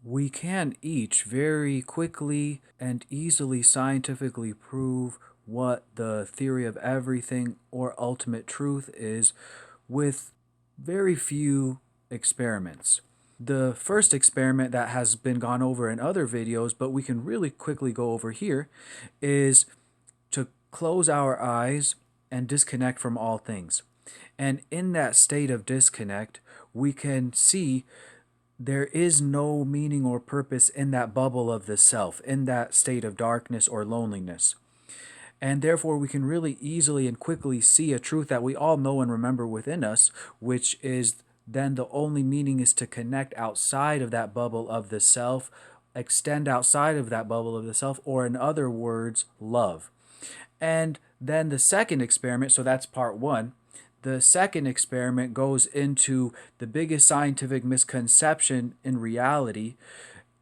We can each very quickly and easily scientifically prove what the theory of everything or ultimate truth is with very few experiments. The first experiment that has been gone over in other videos, but we can really quickly go over here, is to close our eyes and disconnect from all things. And in that state of disconnect, we can see there is no meaning or purpose in that bubble of the self, in that state of darkness or loneliness. And therefore, we can really easily and quickly see a truth that we all know and remember within us, which is then the only meaning is to connect outside of that bubble of the self, extend outside of that bubble of the self, or in other words, love. And then the second experiment, so that's part one. The second experiment goes into the biggest scientific misconception in reality.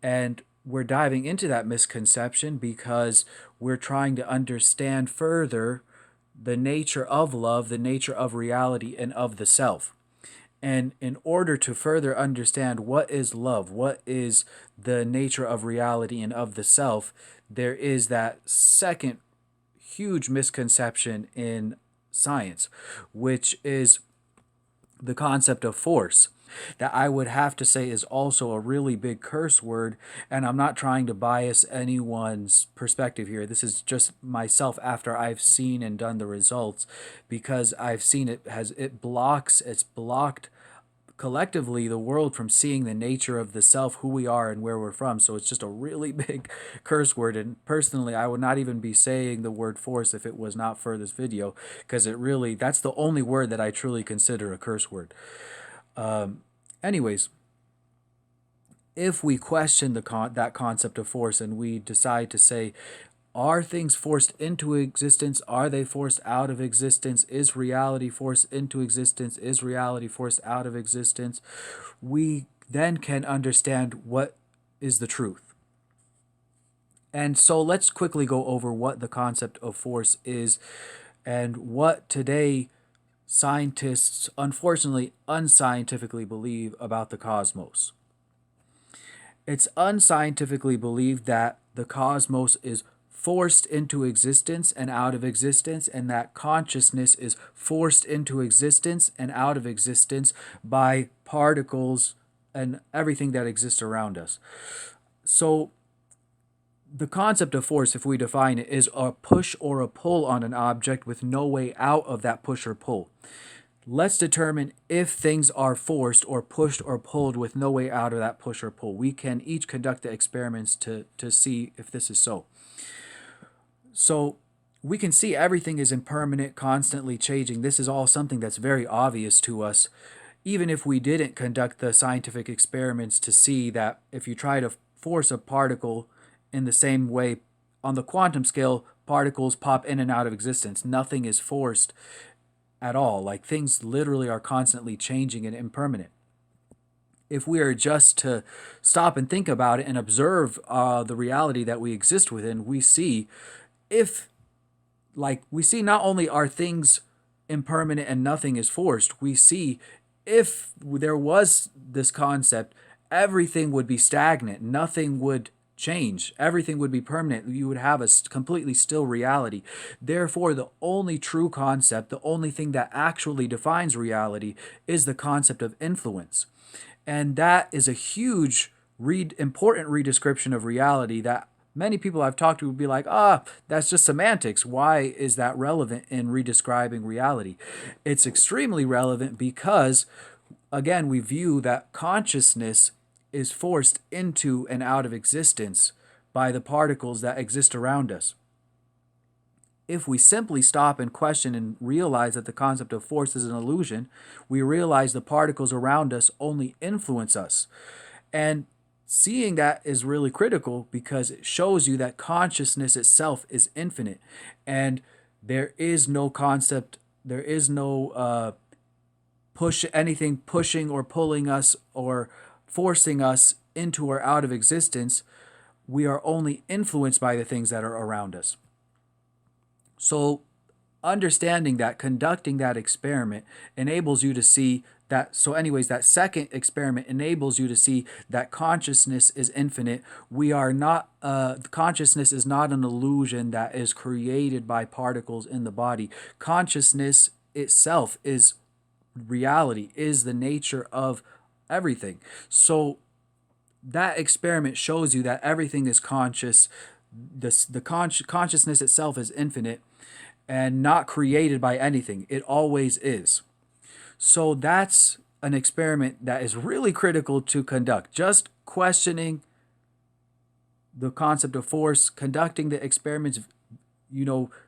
And we're diving into that misconception because we're trying to understand further the nature of love, the nature of reality, and of the self. And in order to further understand what is love, what is the nature of reality and of the self, there is that second huge misconception in science, which is the concept of force. That I would have to say is also a really big curse word, and I'm not trying to bias anyone's perspective here. This is just myself after I've seen and done the results, because I've seen it's blocked collectively the world from seeing the nature of the self, who we are and where we're from. So it's just a really big curse word. And personally, I would not even be saying the word force if it was not for this video, because that's the only word that I truly consider a curse word. Anyways, if we question that concept of force and we decide to say, are things forced into existence? Are they forced out of existence? Is reality forced into existence? Is reality forced out of existence? We then can understand what is the truth. And so let's quickly go over what the concept of force is and what today scientists unfortunately unscientifically believe about the cosmos. It's unscientifically believed that the cosmos is forced into existence and out of existence, and that consciousness is forced into existence and out of existence by particles and everything that exists around us. So, the concept of force, if we define it, is a push or a pull on an object with no way out of that push or pull. Let's determine if things are forced or pushed or pulled with no way out of that push or pull. We can each conduct the experiments to see if this is so. So we can see everything is impermanent, constantly changing. This is all something that's very obvious to us, even if we didn't conduct the scientific experiments to see that if you try to force a particle in the same way on the quantum scale, particles pop in and out of existence. Nothing is forced at all. Like things literally are constantly changing and impermanent. If we are just to stop and think about it and observe the reality that we exist within, we see if, we see not only are things impermanent and nothing is forced, we see if there was this concept, everything would be stagnant, nothing would change, everything would be permanent. You would have a completely still reality. Therefore, the only true concept, the only thing that actually defines reality, is the concept of influence. And that is a huge, important redescription of reality that many people I've talked to would be like, that's just semantics. Why is that relevant in redescribing reality? It's extremely relevant because, again, we view that consciousness is forced into and out of existence by the particles that exist around us. If we simply stop and question and realize that the concept of force is an illusion, we realize the particles around us only influence us. And seeing that is really critical because it shows you that consciousness itself is infinite. And there is no concept, there is no anything pushing or pulling us or forcing us into or out of existence. We are only influenced by the things that are around us. So understanding that, conducting that experiment enables you to see That second experiment enables you to see that consciousness is infinite. We are not consciousness is not an illusion that is created by particles in the body. Consciousness itself is reality, is the nature of everything. So that experiment shows you that everything is conscious. Consciousness itself is infinite and not created by anything. It always is. So that's an experiment that is really critical to conduct. Just questioning the concept of force, conducting the experiments,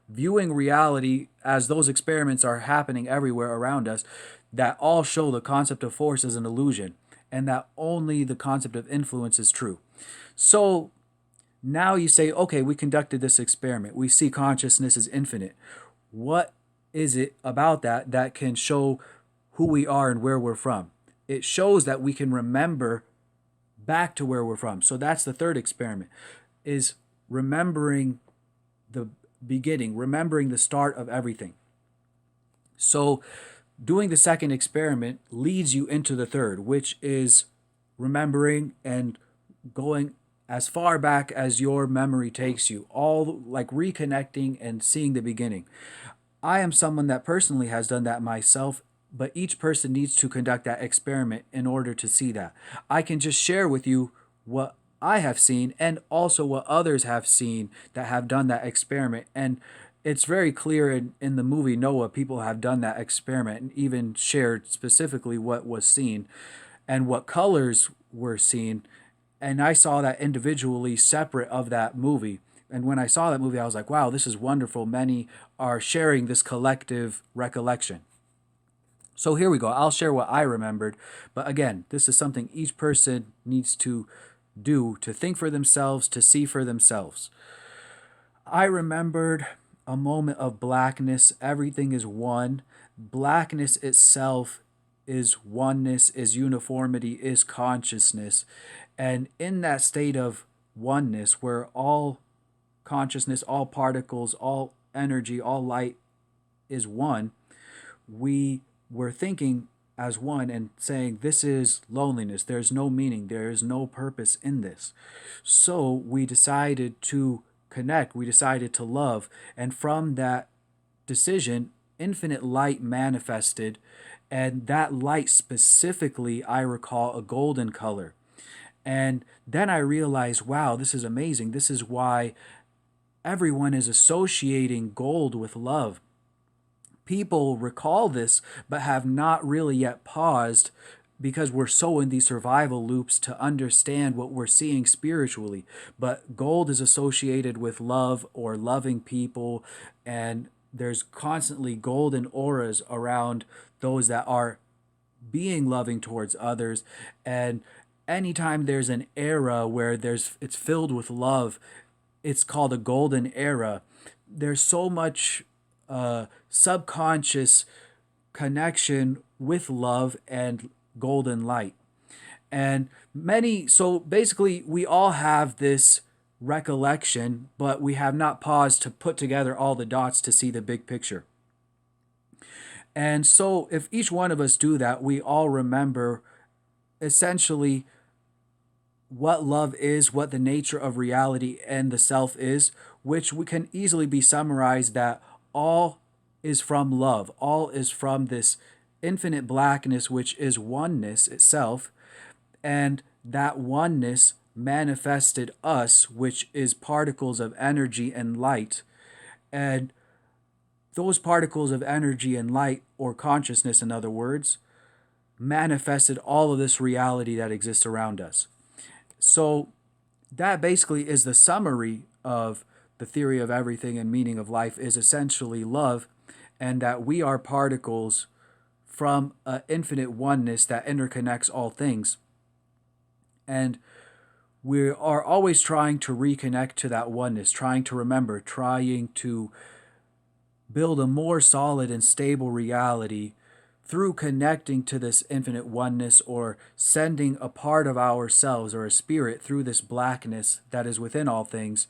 viewing reality as those experiments are happening everywhere around us, that all show the concept of force is an illusion and that only the concept of influence is true. So now you say, okay, we conducted this experiment. We see consciousness is infinite. What is it about that that can show who we are and where we're from? It shows that we can remember back to where we're from. So that's the third experiment, is remembering the beginning, remembering the start of everything. So doing the second experiment leads you into the third, which is remembering and going as far back as your memory takes you, all like reconnecting and seeing the beginning. I am someone that personally has done that myself, but each person needs to conduct that experiment in order to see that. I can just share with you what I have seen and also what others have seen that have done that experiment. And it's very clear in the movie Noah, people have done that experiment and even shared specifically what was seen and what colors were seen. And I saw that individually separate of that movie. And when I saw that movie, I was like, wow, this is wonderful. Many are sharing this collective recollection. So here we go. I'll share what I remembered. But again, this is something each person needs to do, to think for themselves, to see for themselves. I remembered a moment of blackness. Everything is one. Blackness itself is oneness, is uniformity, is consciousness. And in that state of oneness, where all consciousness, all particles, all energy, all light is one, we were thinking as one and saying, this is loneliness. There's no meaning. There is no purpose in this. So we decided to connect. We decided to love. And from that decision, infinite light manifested. And that light specifically, I recall, a golden color. And then I realized, wow, this is amazing. This is why everyone is associating gold with love. People recall this, but have not really yet paused because we're so in these survival loops to understand what we're seeing spiritually. But gold is associated with love or loving people, and there's constantly golden auras around those that are being loving towards others. And anytime there's an era where it's filled with love, it's called a golden era. There's so much subconscious connection with love and golden light. And so basically, we all have this recollection, but we have not paused to put together all the dots to see the big picture. And so, if each one of us do that, we all remember essentially what love is, what the nature of reality and the self is, which we can easily be summarized that all is from love. All is from this infinite blackness, which is oneness itself. And that oneness manifested us, which is particles of energy and light. And those particles of energy and light, or consciousness, in other words, manifested all of this reality that exists around us. So that basically is the summary of the theory of everything and meaning of life, is essentially love, and that we are particles from an infinite oneness that interconnects all things. And we are always trying to reconnect to that oneness, trying to remember, trying to build a more solid and stable reality through connecting to this infinite oneness, or sending a part of ourselves or a spirit through this blackness that is within all things,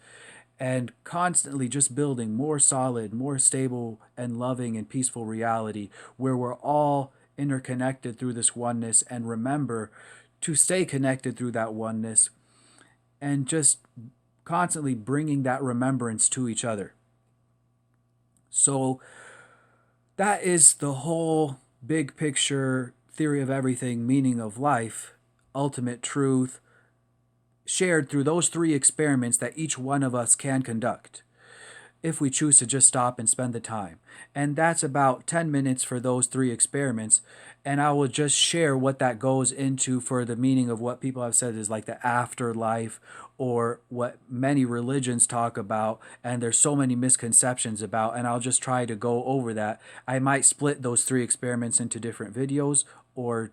and constantly just building more solid, more stable and loving and peaceful reality where we're all interconnected through this oneness, and remember to stay connected through that oneness, and just constantly bringing that remembrance to each other. So that is the whole big picture theory of everything, meaning of life, ultimate truth, shared through those 3 experiments that each one of us can conduct if we choose to just stop and spend the time. And that's about 10 minutes for those 3 experiments. And I will just share what that goes into for the meaning of what people have said is like the afterlife, or what many religions talk about. And there's so many misconceptions about, and I'll just try to go over that. I might split those 3 experiments into different videos, or